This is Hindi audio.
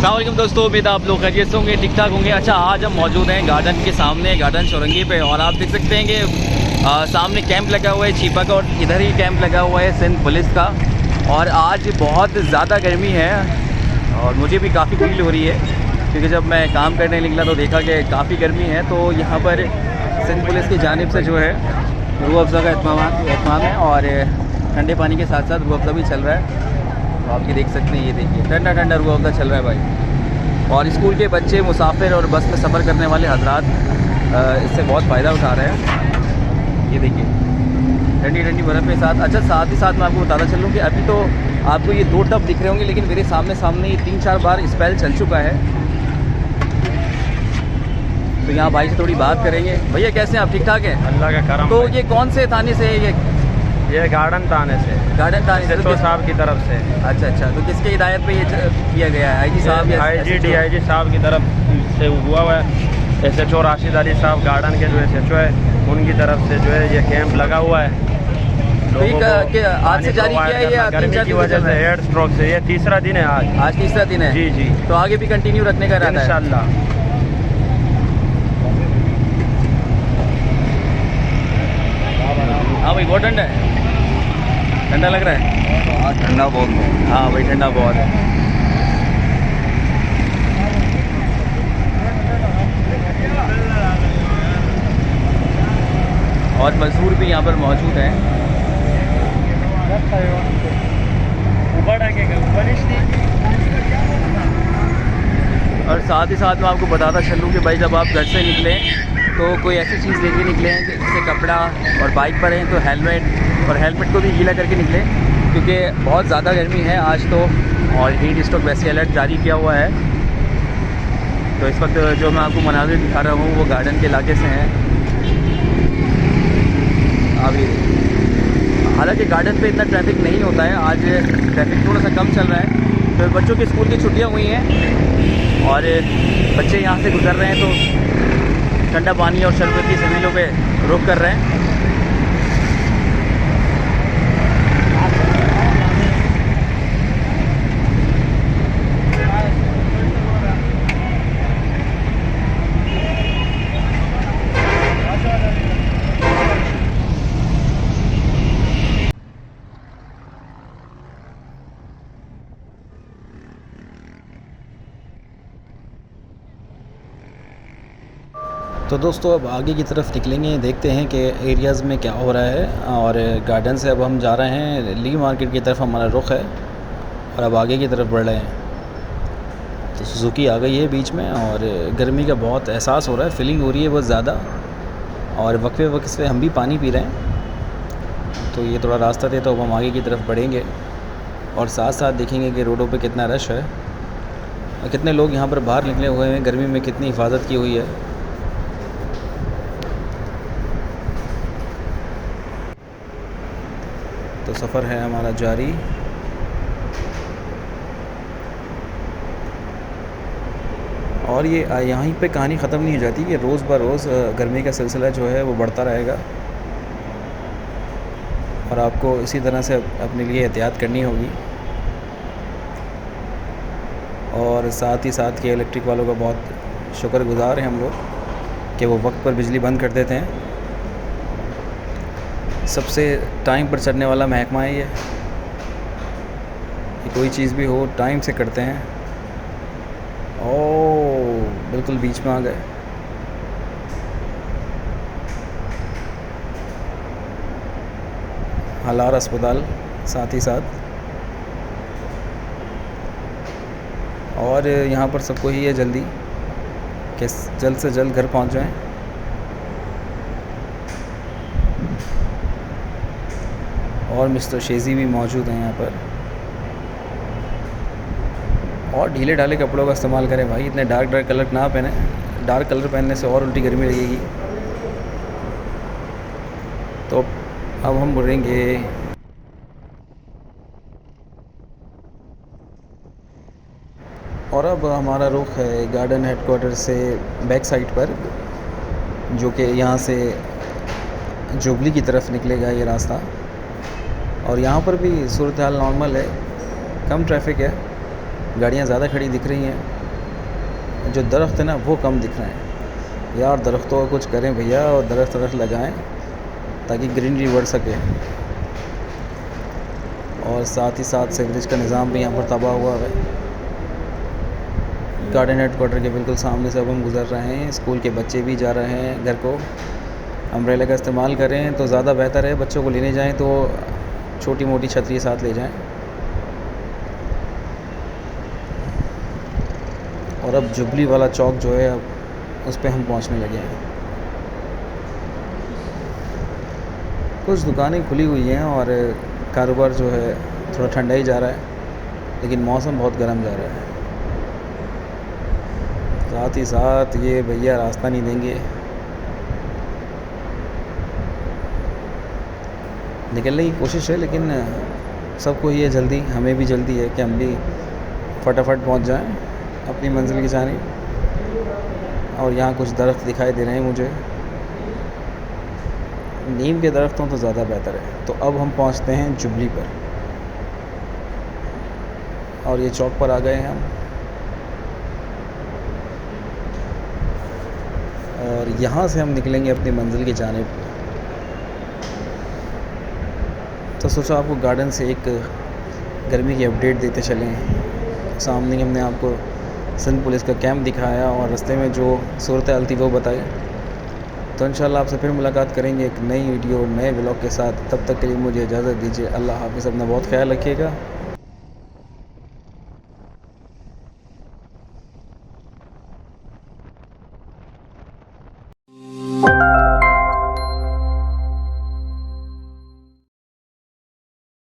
अस्सलाम वालेकुम दोस्तों, उम्मीद आप लोग खैरियत से होंगे, ठीक ठाक होंगे। अच्छा, आज हम मौजूद हैं गार्डन के सामने, गार्डन चौरंगी पे, और आप देख सकते हैं कि सामने कैंप लगा हुआ है चीपा का, और इधर ही कैंप लगा हुआ है सिंध पुलिस का। और आज बहुत ज़्यादा गर्मी है और मुझे भी काफ़ी फील हो रही है, क्योंकि जब मैं काम करने निकला तो देखा कि काफ़ी गर्मी है। तो यहाँ पर सिंध पुलिस की जानिब से जो है रूह अफ़ज़ा का एहतमाम है, और ठंडे पानी के साथ साथ रूह अफ़ज़ा भी चल रहा है। तो आप ये देख सकते हैं, ये देखिए ठंडा ठंडा रूह अफ़ज़ा चल रहा है भाई। और स्कूल के बच्चे, मुसाफिर और बस में सफ़र करने वाले हजरात इससे बहुत फ़ायदा उठा रहे हैं। ये देखिए ठंडी ठंडी बर्फ़ के साथ। अच्छा, साथ ही साथ मैं आपको बताता चलूँ कि अभी तो आपको ये 2 टब दिख रहे होंगे, लेकिन मेरे सामने ये 3-4 बार स्पेल चल चुका है। तो यहाँ भाई से थोड़ी बात करेंगे। भैया कैसे हैं आप, ठीक ठाक हैं? अल्लाह का करम। तो ये कौन से थाने से है ये गार्डन थाने से, गार्डन थाने से साहब की तरफ से। अच्छा, तो किसके हिदायत पे ये किया गया है? आईजी साहब या आईजी DIG साहब की तरफ से हुआ है। SHO राशिद अली साहब गार्डन के जो SHO है, उनकी तरफ से जो है ये कैंप लगा हुआ है। आज से जारी किया है या गर्मी की वजह से हेड स्ट्रोक से ये तीसरा दिन है आज तीसरा दिन है। जी। तो आगे भी कंटिन्यू रखने का रहता है इंशाल्लाह। हाँ भाई, बहुत ठंडा है, ठंडा लग रहा है। हाँ, ठंडा बहुत है। हाँ भाई, ठंडा बहुत है। और मजदूर भी यहाँ पर मौजूद हैं। और साथ ही साथ मैं आपको बताता चलूँ कि भाई जब आप घर से निकलें तो कोई ऐसी चीज़ लेके निकले हैं कि जैसे कपड़ा, और बाइक पर हैं तो हेलमेट को भी गीला करके निकलें, क्योंकि बहुत ज़्यादा गर्मी है आज तो। और हीट स्ट्रोक वैसे अलर्ट जारी किया हुआ है। तो इस वक्त जो मैं आपको मनाज़िर दिखा रहा हूँ वो गार्डन के इलाके से हैं। अभी हालांकि गार्डन पे इतना ट्रैफिक नहीं होता है, आज ट्रैफिक थोड़ा सा कम चल रहा है। तो बच्चों की स्कूल की छुट्टियाँ हुई हैं और बच्चे यहाँ से गुजर रहे हैं, तो ठंडा पानी और शरबत की सब्जियों पे रुक कर रहे हैं। तो दोस्तों अब आगे की तरफ निकलेंगे, देखते हैं कि एरियाज़ में क्या हो रहा है। और गार्डन से अब हम जा रहे हैं ली मार्केट की तरफ, हमारा रुख है, और अब आगे की तरफ बढ़ रहे हैं। तो सुजुकी आ गई है बीच में, और गर्मी का बहुत एहसास हो रहा है, फीलिंग हो रही है बहुत ज़्यादा। और वक्फे पे हम भी पानी पी रहे हैं। तो ये थोड़ा रास्ता थे, तो अब हम आगे की तरफ बढ़ेंगे और साथ साथ देखेंगे कि रोडों पे कितना रश है और कितने लोग यहाँ पर बाहर निकले हुए हैं, गर्मी में कितनी हिफाजत की हुई है। तो सफ़र है हमारा जारी। और ये यहीं पे कहानी ख़त्म नहीं हो जाती, कि रोज़ ब रोज़ गर्मी का सिलसिला जो है वो बढ़ता रहेगा, और आपको इसी तरह से अपने लिए एहतियात करनी होगी। और साथ ही साथ के इलेक्ट्रिक वालों का बहुत शुक्रगुज़ार हैं हम लोग कि वो वक्त पर बिजली बंद कर देते हैं। सबसे टाइम पर चढ़ने वाला महकमा है ये, कि कोई चीज़ भी हो टाइम से करते हैं। ओह, बिल्कुल बीच में आ गए। हालार अस्पताल साथ ही साथ, और यहाँ पर सबको ही है जल्दी कि जल्द से जल्द घर पहुँच जाएं। और मिस्टर शेज़ी भी मौजूद हैं यहाँ पर। और ढीले ढाले कपड़ों का इस्तेमाल करें भाई, इतने डार्क कलर ना पहने। डार्क कलर पहनने से और उल्टी गर्मी लगेगी। तो अब हम मुड़ेंगे। और अब हमारा रुख है गार्डन हेडक्वार्टर से बैक साइड पर, जो कि यहाँ से जुबली की तरफ निकलेगा ये रास्ता। और यहाँ पर भी सूरत हाल नॉर्मल है, कम ट्रैफिक है, गाड़ियाँ ज़्यादा खड़ी दिख रही हैं। जो दरख्त है ना वो कम दिख रहे हैं यार। दरख्तों का कुछ करें भैया और दरख्त लगाएं ताकि ग्रीनरी बढ़ सके। और साथ ही साथ सीवरेज का निज़ाम भी यहाँ पर तबाह हुआ है। गार्डन हेडक्वार्टर के बिल्कुल सामने से अब हम गुज़र रहे हैं। स्कूल के बच्चे भी जा रहे हैं घर को। अम्ब्रेला का इस्तेमाल करें तो ज़्यादा बेहतर है। बच्चों को लेने जाएं तो छोटी मोटी छतरी साथ ले जाएं। और अब जुबली वाला चौक जो है अब उस पे हम पहुंचने लगे हैं। कुछ दुकानें खुली हुई हैं और कारोबार जो है थोड़ा ठंडा ही जा रहा है, लेकिन मौसम बहुत गर्म जा रहा है। साथ ही साथ ये भैया रास्ता नहीं देंगे। निकलने की कोशिश है, लेकिन सबको ये जल्दी, हमें भी जल्दी है कि हम भी फटाफट पहुंच जाएं अपनी मंजिल की जानिब। और यहाँ कुछ दरख्त दिखाई दे रहे हैं मुझे, नीम के दरख्तों तो ज़्यादा बेहतर है। तो अब हम पहुँचते हैं जुबली पर और ये चौक पर आ गए हैं हम। और यहाँ से हम निकलेंगे अपनी मंजिल की जानिब। तो सोचा आपको गार्डन से एक गर्मी की अपडेट देते चलें। सामने हमने आपको सिंध पुलिस का कैंप दिखाया और रास्ते में जो सूरत हाल थी वो बताई। तो इंशाल्लाह आपसे फिर मुलाकात करेंगे एक नई वीडियो नए व्लॉग के साथ। तब तक के लिए मुझे इजाज़त दीजिए। अल्लाह हाफ़िज़। अपना बहुत ख्याल रखिएगा।